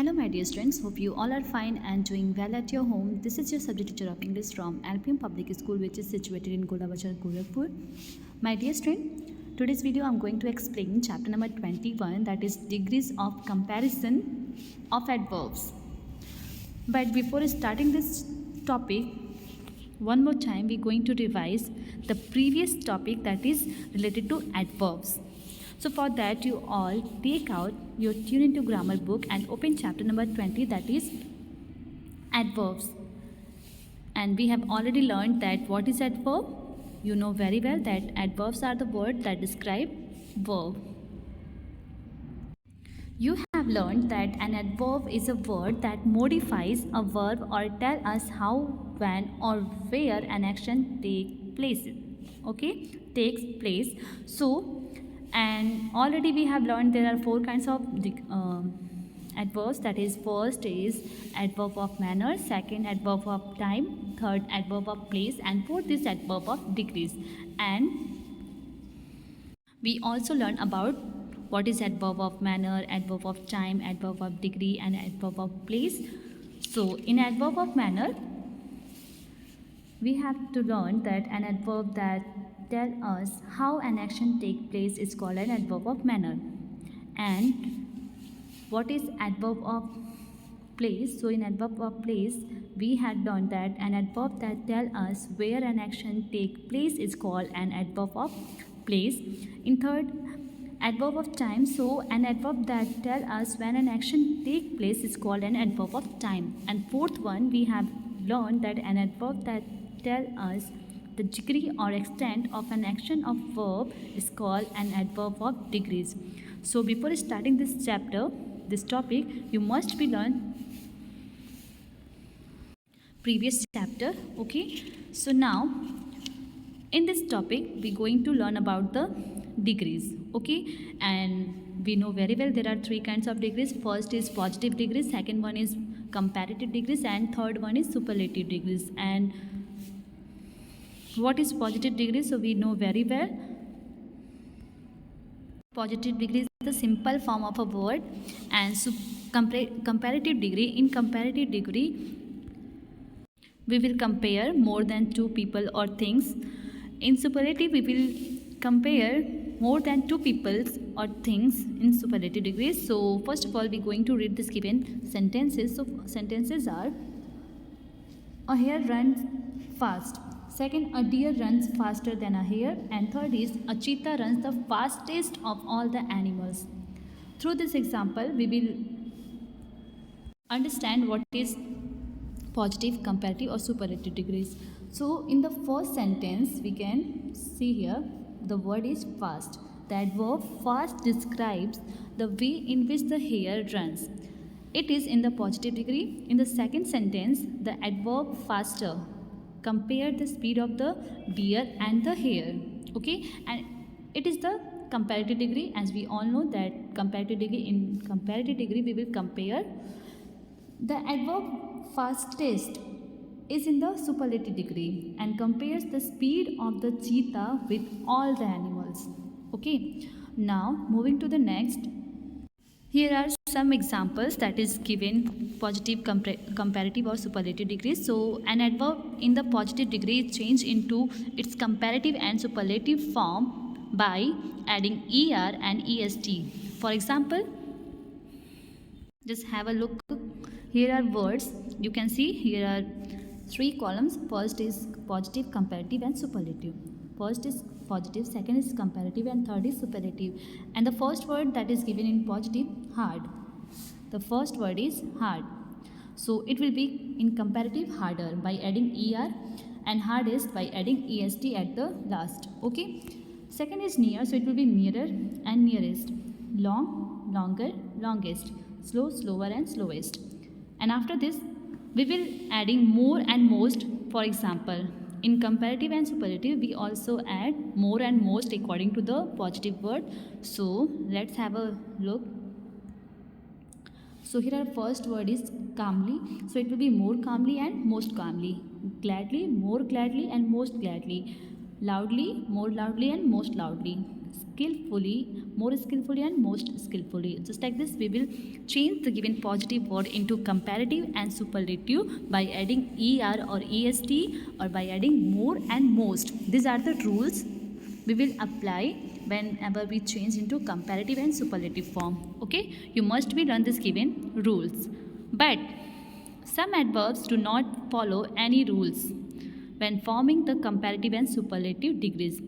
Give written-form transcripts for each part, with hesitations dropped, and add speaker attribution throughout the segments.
Speaker 1: Hello my dear students, hope you all are fine and doing well at your home. This is your subject teacher of English from LPM Public School, which is situated in Golabachar, Gorakhpur. My dear student, today's video I am going to explain chapter number 21, that is degrees of comparison of adverbs. But before starting this topic, one more time we are going to revise the previous topic, that is related to adverbs. So for that, you all take out your Tune Into Grammar book and open chapter number 20, that is adverbs. And we have already learned that what is adverb. You know very well that adverbs are the words that describe verb. You have learned that an adverb is a word that modifies a verb or tell us how, when or where an action takes place. And already we have learned there are four kinds of adverbs, that is first is adverb of manner, second adverb of time, third adverb of place, and fourth is adverb of degrees. And we also learn about what is adverb of manner, adverb of time, adverb of degree, and adverb of place. So in adverb of manner, we have to learn that an adverb that tell us how an action take place is called an adverb of manner. And what is adverb of place? So in adverb of place, we had learned that an adverb that tell us where an action take place is called an adverb of place. In third, adverb of time, so an adverb that tell us when an action take place is called an adverb of time. And fourth one, we have learned that an adverb that tell us the degree or extent of an action of verb is called an adverb of degrees. So before starting this chapter, this topic, you must be learned previous chapter. Okay, so now in this topic we're going to learn about the degrees. Okay, and we know very well there are three kinds of degrees. First is positive degrees, second one is comparative degrees, and third one is superlative degrees. And what is positive degree? So we know very well positive degree is the simple form of a word, and comparative degree, in comparative degree we will compare more than two people or things. In superlative we will compare more than two people or things in superlative degree. So first of all we are going to read this given sentences. So sentences are: a hare runs fast. Second, a deer runs faster than a hare. And third is, a cheetah runs the fastest of all the animals. Through this example, we will understand what is positive, comparative or superlative degrees. So in the first sentence, we can see here the word is fast. The adverb fast describes the way in which the hare runs. It is in the positive degree. In the second sentence, the adverb faster compare the speed of the deer and the hare. Okay, and it is the comparative degree. As we all know that comparative degree, in comparative degree we will compare. The adverb fastest is in the superlative degree and compares the speed of the cheetah with all the animals. Okay, now moving to the next. Here are some examples that is given positive, comparative or superlative degrees. So an adverb in the positive degree is changed into its comparative and superlative form by adding er and est. For example, just have a look. Here are words. You can see here are three columns. First is positive, comparative and superlative. First is positive, second is comparative, and third is superlative. And the first word that is given in positive, hard. The first word is hard. So it will be in comparative harder by adding er, and hardest by adding est at the last. Okay. Second is near, so it will be nearer and nearest. Long, longer, longest. Slow, slower and slowest. And after this we will adding more and most. For example, in comparative and superlative, we also add more and most according to the positive word. So let's have a look. So here our first word is calmly. So it will be more calmly and most calmly. Gladly, more gladly and most gladly. Loudly, more loudly and most loudly. skillfully, more skillfully and most skillfully. Just like this, we will change the given positive word into comparative and superlative by adding er or est or by adding more and most. These are the rules we will apply whenever we change into comparative and superlative form. Okay, you must be learn this given rules. But some adverbs do not follow any rules when forming the comparative and superlative degrees.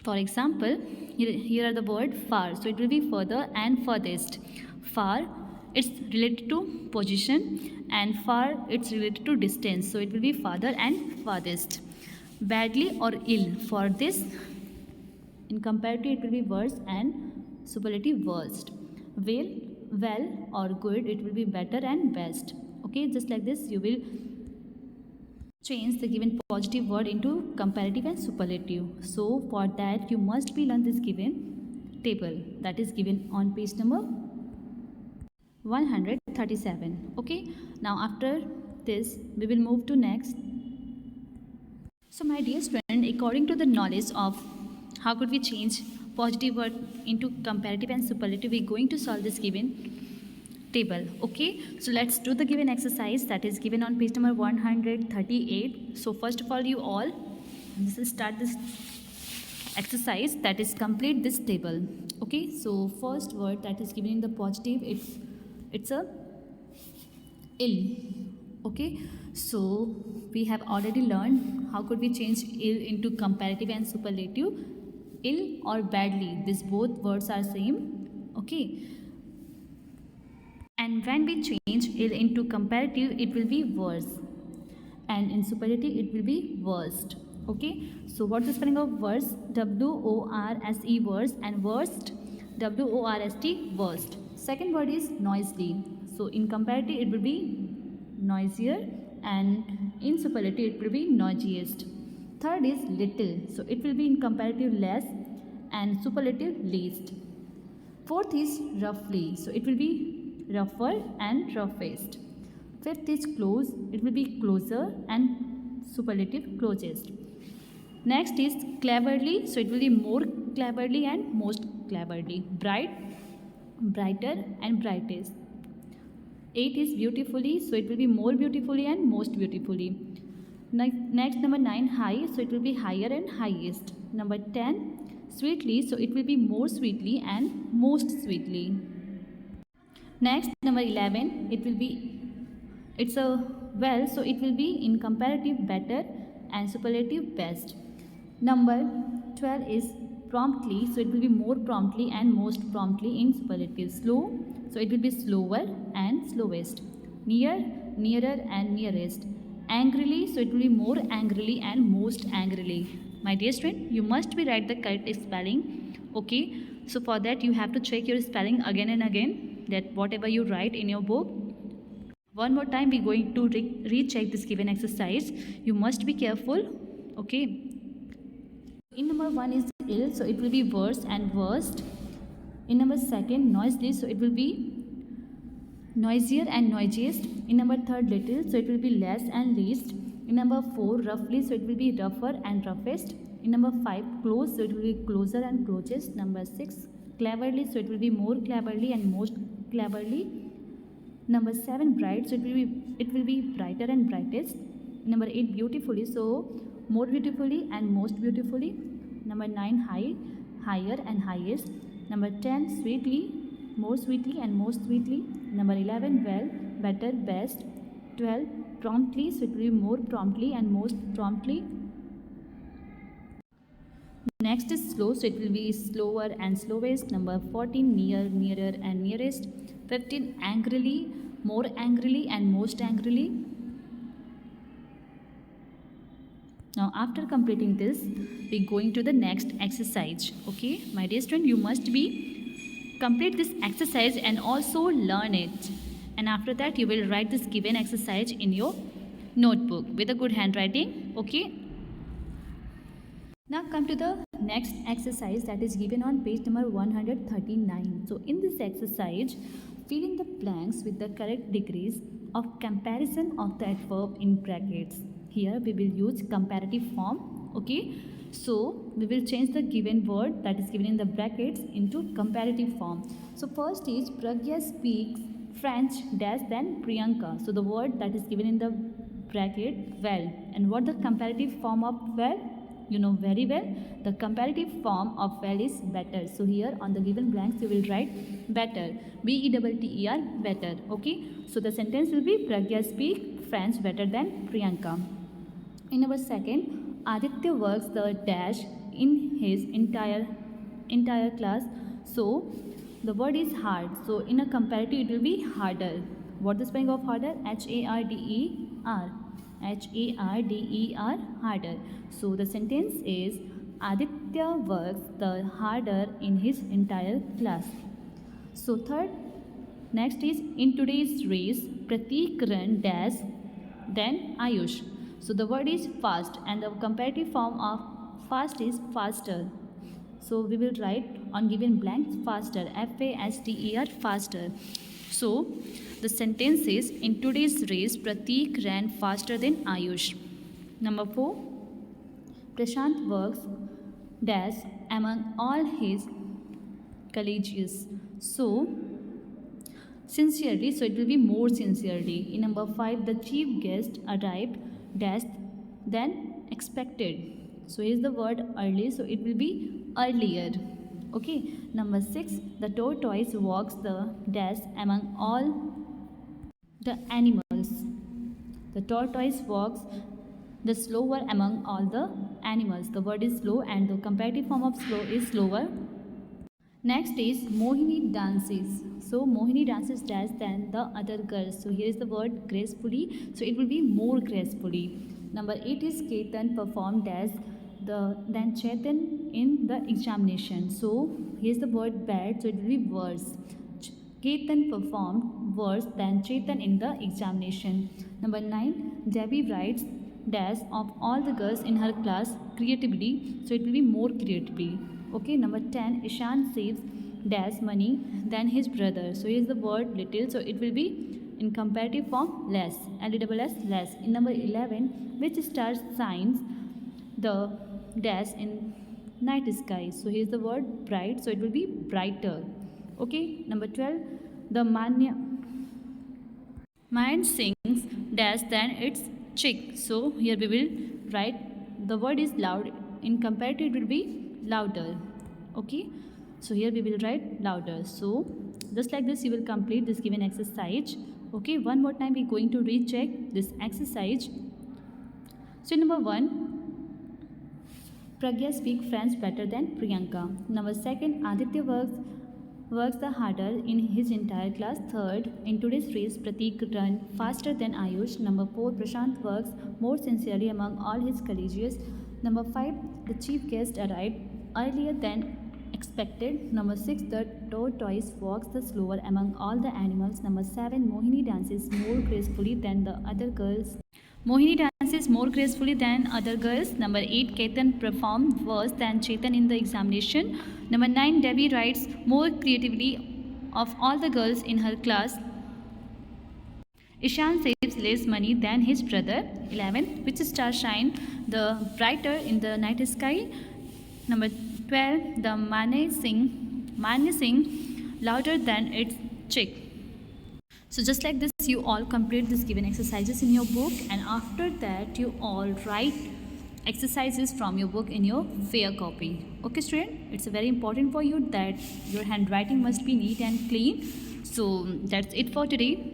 Speaker 1: For example, here are the word far, so it will be further and furthest. Far, it's related to position, and far, it's related to distance, so it will be farther and farthest. Badly or ill, for this, in comparative it will be worse and superlative worst. Well or good, it will be better and best. Okay, just like this, you will change the given positive word into comparative and superlative. So for that you must be learn this given table that is given on page number 137. Okay, now after this we will move to next. So my dear student, according to the knowledge of how could we change positive word into comparative and superlative, we are going to solve this given table. Okay, so let's do the given exercise that is given on page number 138. So first of all, you all, this will start this exercise, that is complete this table. Okay, so first word that is given in the positive, it's a ill. Okay, so we have already learned how could we change ill into comparative and superlative. Ill or badly, these both words are same. Okay, and when we change ill into comparative, it will be worse, and in superlative it will be worst. Okay, so what's the spelling of worse? W-O-R-S-E, worse, and worst, W-O-R-S-T, worst. Second word is noisily. So in comparative it will be noisier, and in superlative it will be noisiest. Third is little. So it will be in comparative less, and superlative least. Fourth is roughly. So it will be rougher and roughest. Fifth is close. It will be closer and superlative closest. Next is cleverly. So it will be more cleverly and most cleverly. Bright, brighter and brightest. 8 is beautifully. So it will be more beautifully and most beautifully. Next number 9, high. So it will be higher and highest. Number 10, sweetly. So it will be more sweetly and most sweetly. Next number 11, it's a well, so it will be in comparative better and superlative best. Number 12 is promptly. So it will be more promptly and most promptly in superlative. Slow. So it will be slower and slowest. Near, nearer and nearest. Angrily. So it will be more angrily and most angrily. My dear student, you must be write the correct spelling. Okay, so for that you have to check your spelling again and again, that whatever you write in your book. One more time we are going to recheck this given exercise. You must be careful. Okay, in number 1 is ill, so it will be worse and worst. In number 2, noisily, so it will be noisier and noisiest. In number 3, little, so it will be less and least. In number 4, roughly, so it will be rougher and roughest. In number 5, close, so it will be closer and closest. Number 6, cleverly, so it will be more cleverly and most cleverly. Number 7, bright, so it will be brighter and brightest. Number 8, beautifully, so more beautifully and most beautifully. Number 9, high, higher and highest. Number 10, sweetly, more sweetly and most sweetly. Number 11, well, better, best. 12, promptly, so it will be more promptly and most promptly. Next is slow, so it will be slower and slowest. Number 14, near, nearer and nearest. 15, angrily, more angrily and most angrily. Now after completing this, we are going to the next exercise. Okay, my dear student, you must be complete this exercise and also learn it. And after that you will write this given exercise in your notebook with a good handwriting. Okay. Now come to the next exercise that is given on page number 139. So in this exercise, fill in the blanks with the correct degrees of comparison of the adverb in brackets. Here we will use comparative form. Okay, So we will change the given word that is given in the brackets into comparative form. So first is Pragya speaks French dash than Priyanka. So the word that is given in the bracket well, and what the comparative form of well? You know very well, the comparative form of well is better. So here on the given blanks you will write better, better, better. Okay, so the sentence will be Pragya speak French better than Priyanka. In our second, Aditya works the dash in his entire class. So the word is hard. So in a comparative it will be harder. What is the spelling of harder? Harder. Harder. Harder. So the sentence is Aditya works the harder in his entire class. So third, next is in today's race, Pratik ran dash then Ayush. So the word is fast, and the comparative form of fast is faster. So we will write on given blanks faster, faster, faster. So the sentence is in today's race Pratik ran faster than Ayush. Number 4, Prashant works dash among all his colleagues. So sincerely, so it will be more sincerely. In number 5, the chief guest arrived dash than expected. So here is the word early, so it will be earlier. Okay. Number 6, the tortoise walks the dash among all the animals. The tortoise walks the slower among all the animals. The word is slow, and the comparative form of slow is slower. Next is Mohini dances. So Mohini dances dash than the other girls. So here is the word gracefully. So it will be more gracefully. Number 8 is Ketan performed dash than Chetan in the examination. So here is the word bad. So it will be worse. Ketan performed worse than Chetan in the examination. Number 9, Debbie writes dash of all the girls in her class creatively. So it will be more creatively. Okay, number 10, Ishan saves dash money than his brother. So here is the word little, so it will be in comparative form less, L-E-S-S, less. In number 11, which star shines the dash in night sky? So here is the word bright, so it will be brighter. Okay, number 12, the mind sings dash than its chick. So here we will write the word is loud, in comparative it will be louder. Okay, so here we will write louder. So just like this you will complete this given exercise. Okay, one more time we're going to recheck this exercise. So number 1, Pragya speaks French better than Priyanka. Number 2, Aditya works the harder in his entire class. Third, in today's race Pratik ran faster than Ayush. Number 4, Prashant works more sincerely among all his colleagues. Number 5, the chief guest arrived earlier than expected. Number 6, the tortoise walks the slower among all the animals. Number 7, Mohini dances more gracefully than the other girls. Number 8, Ketan performed worse than Chetan in the examination. Number 9, Debbie writes more creatively of all the girls in her class. Ishan saves less money than his brother. 11, which star shine the brighter in the night sky? Number 12, the mane sing louder than its chick. So just like this you all complete this given exercises in your book, and after that you all write exercises from your book in your fair copy. Okay student, it's very important for you that your handwriting must be neat and clean. So that's it for today.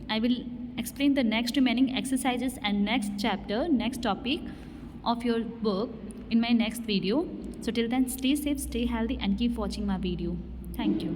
Speaker 1: I will explain the next remaining exercises and next chapter, next topic of your book in my next video. So till then, stay safe, stay healthy, and keep watching my video. Thank you.